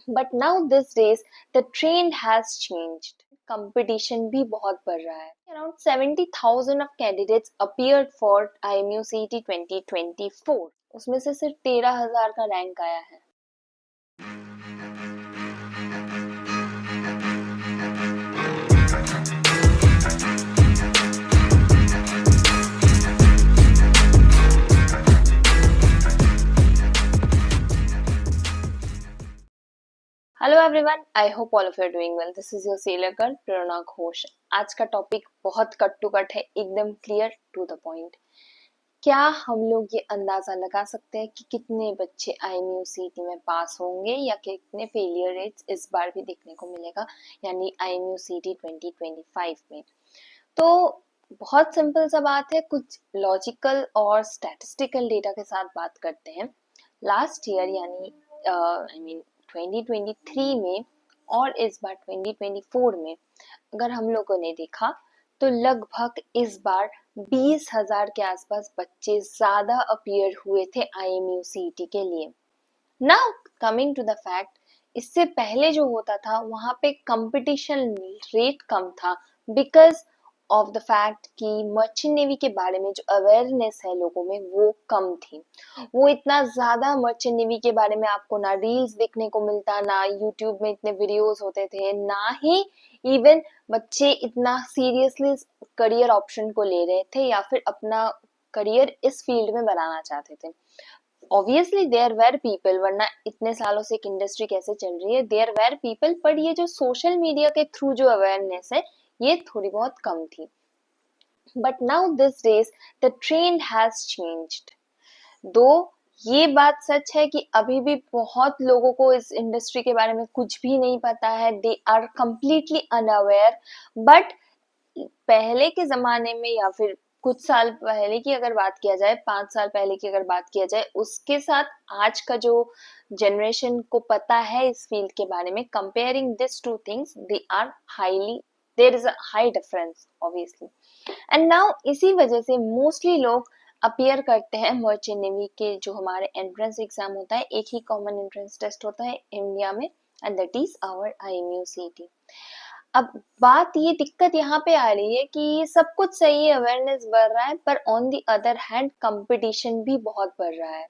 But now this days the trend has changed. Competition भी बहुत बढ़ रहा है. Around 70,000 of candidates appeared for IMU CET 2024. उसमें से सिर्फ 13,000 का रैंक आया है. Hello everyone, I hope all of you are doing well. This is your seller girl Prerna Ghosh. आज का टॉपिक बहुत कट टू कट है, एकदम क्लियर टू द पॉइंट. क्या हम लोग ये अंदाजा लगा सकते हैं कि कितने बच्चे IMU CET में पास होंगे या कितने फेलियर रेट्स इस बार भी देखने को मिलेगा, यानी IMU CET 2025 में? तो बहुत सिंपल सा बात है, कुछ लॉजिकल और स्टैटिस्टिकल डेटा के साथ बात करते हैं. लास्ट ईयर यानी 2023 में और इस बार 2024 में अगर हम लोगों ने देखा तो लगभग इस बार 20,000 के आसपास बच्चे ज्यादा अपीयर हुए थे IMU CET के लिए. Now coming to the fact, इससे पहले जो होता था वहां पे कंपटीशन रेट कम था बिकॉज ऑफ द फैक्ट कि मर्चेंट नेवी के बारे में जो अवेयरनेस है लोगों में वो कम थी. वो इतना ज्यादा मर्चेंट नेवी के बारे में आपको ना रील्स देखने को मिलता, ना यूट्यूब में इतने वीडियोस होते थे, ना ही इवन बच्चे इतना सीरियसली करियर ऑप्शन को ले रहे थे या फिर अपना करियर इस फील्ड में बनाना चाहते थे. ऑब्वियसली देयर वेर पीपल, वरना इतने सालों से एक इंडस्ट्री कैसे चल रही है. देयर वेर पीपल, पर ये जो सोशल मीडिया के थ्रू जो अवेयरनेस है ये थोड़ी बहुत कम थी. But now this days the trend has changed. दो ये बात सच है कि अभी भी बहुत लोगों को इस इंडस्ट्री के बारे में कुछ भी नहीं पता है. They are completely unaware. But पहले के जमाने में या फिर कुछ साल पहले की अगर बात किया जाए, 5 साल पहले की अगर बात किया जाए, उसके साथ आज का जो जनरेशन को पता है इस फील्ड के बारे में, comparing this two things, they are highly, there is a high difference obviously. And now इसी वजह से मोस्टली लोग अपीयर करते हैं मर्चेंट नेवी के जो हमारे एंट्रेंस एग्जाम होता है. एक ही कॉमन एंट्रेंस टेस्ट होता है इंडिया में and that is our IMU CET. अब बात ये दिक्कत यहाँ पे आ रही है कि सब कुछ सही है, अवेयरनेस बढ़ रहा है, पर on the other hand competition भी बहुत बढ़ रहा है.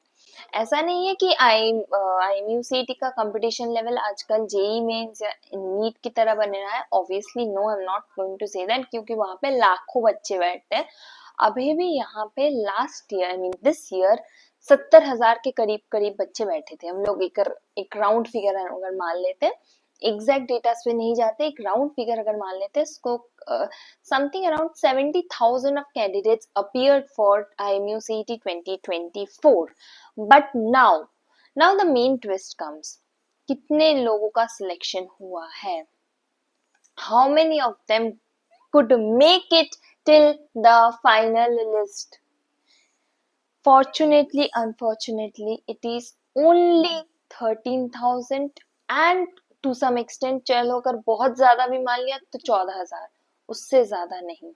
ऐसा नहीं है कि IMU CET का कंपटीशन लेवल आजकल JEE मेंस या नीट की तरह बन रहा है. Obviously no, I am not going to say that, क्योंकि वहां पे लाखों बच्चे बैठते हैं. अभी भी यहाँ पे last year, I mean this year, 70,000 के करीब करीब बच्चे बैठे थे. हम लोग एक राउंड फिगर अगर मान लेते हैं, एग्जैक्ट डेटा पे नहीं जाते, एक राउंड फिगर अगर मान लेते हैं, इसको something around 70,000 of candidates appeared for IMU CET 2024. But now the main twist comes. कितने लोगों का सिलेक्शन हुआ है? How many of them could make it till the final list? Fortunately, unfortunately, it is only 13,000 and to some extent, चलो अगर बहुत ज्यादा भी मान लिया तो 14,000, उससे ज्यादा नहीं.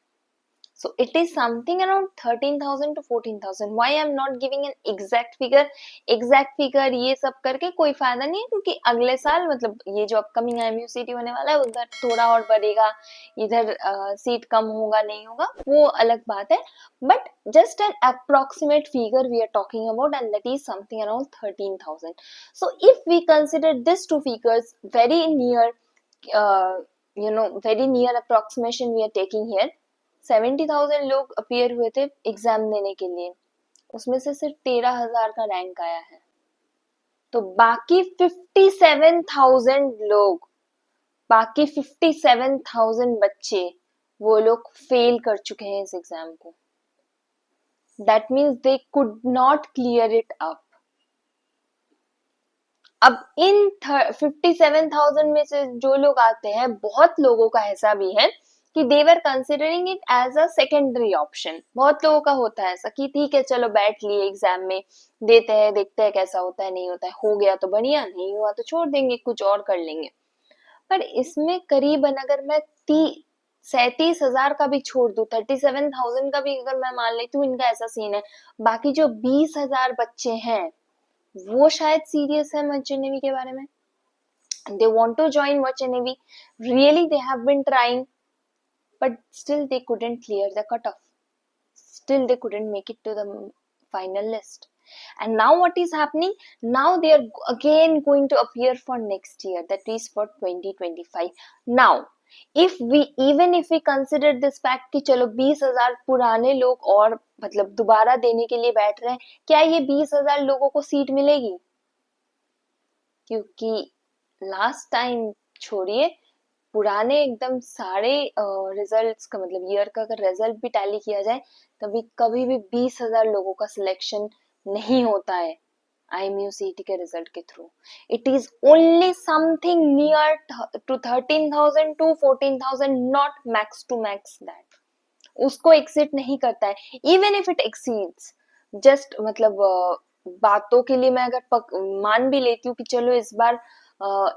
So it is something around 13,000 to 14,000. Why I'm not giving an exact figure? Exact figure ये सब करके कोई फायदा नहीं है, क्योंकि अगले साल मतलब ये जो अपकमिंग IMU CET होने वाला है उधर थोड़ा और बढ़ेगा, इधर सीट कम होगा नहीं होगा, वो अलग बात है. But just an approximate figure we are talking about, and that is something around 13,000. So if we consider these two figures very near, very near approximation we are taking here. 70,000 लोग appear हुए थे exam देने के लिए, उसमें से सिर्फ 13,000 का रैंक आया है. तो बाकी 57,000 लोग, बाकी 57,000 बच्चे, वो लोग फेल कर चुके हैं इस एग्जाम को. That means they could not clear it up. अब इन 57,000 में से जो लोग आते हैं, बहुत लोगों का ऐसा भी है कि they were considering it as a secondary option. बहुत लोगों का होता है ऐसा कि ठीक है चलो बैठ लिए एग्जाम में, देते हैं, देखते हैं कैसा होता है नहीं होता है, हो गया तो बढ़िया, नहीं हुआ तो छोड़ देंगे, कुछ और कर लेंगे. पर इसमें करीबन अगर मैं 37,000 का भी छोड़ दूं, 37,000 का भी अगर मैं मान लेती हूँ, इनका ऐसा सीन है, बाकी जो 20,000 बच्चे हैं वो शायद सीरियस है मर्चेंट नेवी के बारे में. they want to join merchant navy. Really, they have been trying, but still they couldn't clear the cutoff. Still they couldn't make it to the final list. And now what is happening? Now they are again going to appear for next year, that is for 2025. Now if we consider this fact कि चलो 20,000 पुराने लोग और मतलब दोबारा देने के लिए बैठ रहे हैं, क्या ये 20,000 लोगों को सीट मिलेगी? क्योंकि लास्ट टाइम छोड़िए, पुराने एकदम सारे रिजल्ट्स का मतलब ईयर का अगर रिजल्ट भी टैली किया जाए तभी कभी भी 20,000 लोगों का सिलेक्शन नहीं होता है IMUCET के रिजल्ट के through. It is only something near to 13,000 to 14,000, not max to max that. उसको एक्सीड नहीं करता है. Even if it exceeds, just मतलब बातों के लिए मैं अगर मान भी लेती हूँ कि चलो इस बार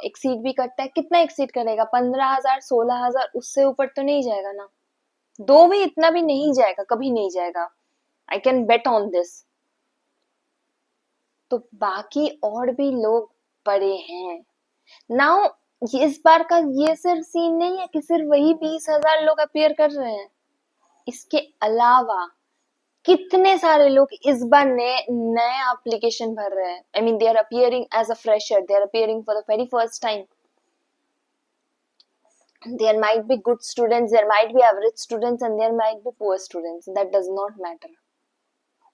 एक्सीड भी करता है, कितना एक्सीड करेगा? 15,000, 16,000, उससे ऊपर तो नहीं जाएगा ना. दो भी इतना भी नहीं जाएगा, कभी नहीं जाएगा. I can bet on this. तो बाकी और भी लोग पड़े हैं. नाउ इस बार का ये सिर्फ सीन नहीं है कि सिर्फ वही 20,000 लोग अपियर कर रहे हैं. इसके अलावा कितने सारे लोग इस बार नए नए एप्लीकेशन भर रहे हैं. I mean they are appearing as a fresher, they are appearing for the very first time. There might be good students, there might be average students, and there might be poor students. That does not matter.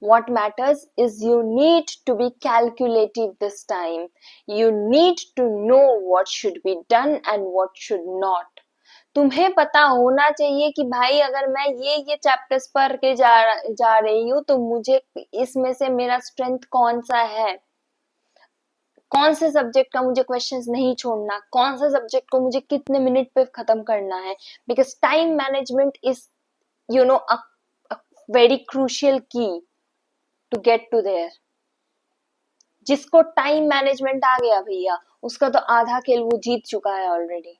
What matters is you need to be calculative this time. You need to know what should be done and what should not. तुम्हें पता होना चाहिए कि भाई अगर मैं ये chapters पढ़ के जा रही हूँ तो मुझे इसमें से मेरा स्ट्रेंथ कौन सा है, कौन से सब्जेक्ट का मुझे क्वेश्चंस नहीं छोड़ना, कौन से सब्जेक्ट को मुझे कितने मिनट पे खत्म करना है. Because time management is you know a very crucial की टू गेट टू देयर. जिसको टाइम मैनेजमेंट आ गया भैया, उसका तो आधा खेल वो जीत चुका है ऑलरेडी.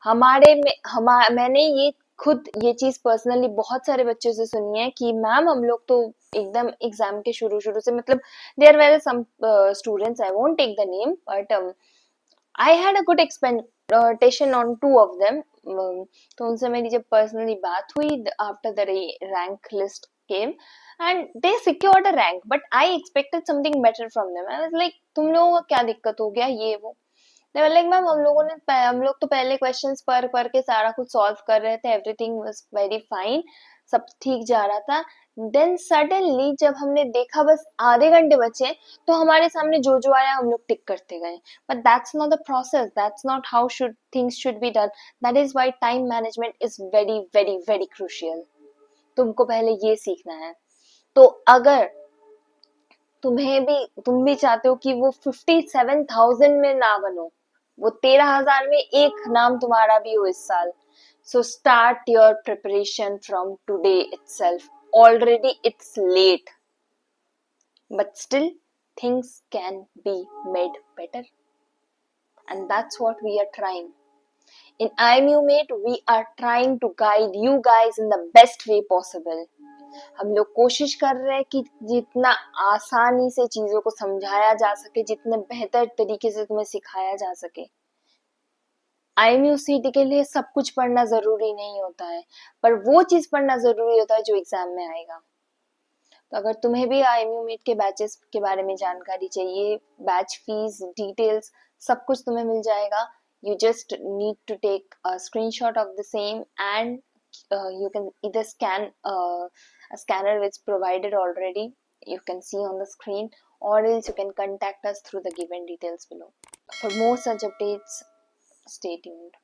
मैंने ये खुद ये चीज पर्सनली बहुत सारे बच्चों से सुनी है कि मैम हम लोग तो एकदम एग्जाम के शुरू से मतलब there were some students, I won't take the name, but I had a good expectation on two of them. तो उनसे मेरी जब पर्सनली बात हुई after the rank list came and they secured a rank, but I expected something better from them. I was like तुम लोगों का क्या दिक्कत हो गया ये वो. लाइक मैम हम लोग तो पहले क्वेश्चंस पढ़ के सारा कुछ सॉल्व कर रहे थे, एवरीथिंग वाज वेरी फाइन, सब ठीक जा रहा था. देन सडनली जब हमने देखा बस आधे घंटे बचे तो हमारे सामने जो आया हम लोग टिक करते गए. But that's not the process, that's not how should things should be done. That is why time management is very very very crucial. तुमको पहले ये सीखना है. तो अगर तुम भी चाहते हो कि वो 57,000 में ना बनो, वो 13,000 में एक नाम तुम्हारा भी हो इस साल, so start your preparation from today itself. Already it's late, but still things can be made better, and that's what we are trying. In IMUmate, we are trying to guide you guys in the best way possible. हम लोग कोशिश कर रहे हैं कि जितना आसानी से चीजों को समझाया जा सके, जितने बेहतर तरीके से तुम्हें सिखाया जा सके. IMUCET के लिए सब कुछ पढ़ना जरूरी नहीं होता है, पर वो चीज पढ़ना जरूरी होता है जो एग्जाम में आएगा. तो अगर तुम्हें भी IMUmate के बैचेस के बारे में जानकारी चाहिए, बैच फीस डिटेल्स सब कुछ तुम्हें मिल जाएगा. You just need to take a screenshot of the same and you can either scan a scanner which is provided already, you can see on the screen, or else you can contact us through the given details below. For more such updates, stay tuned.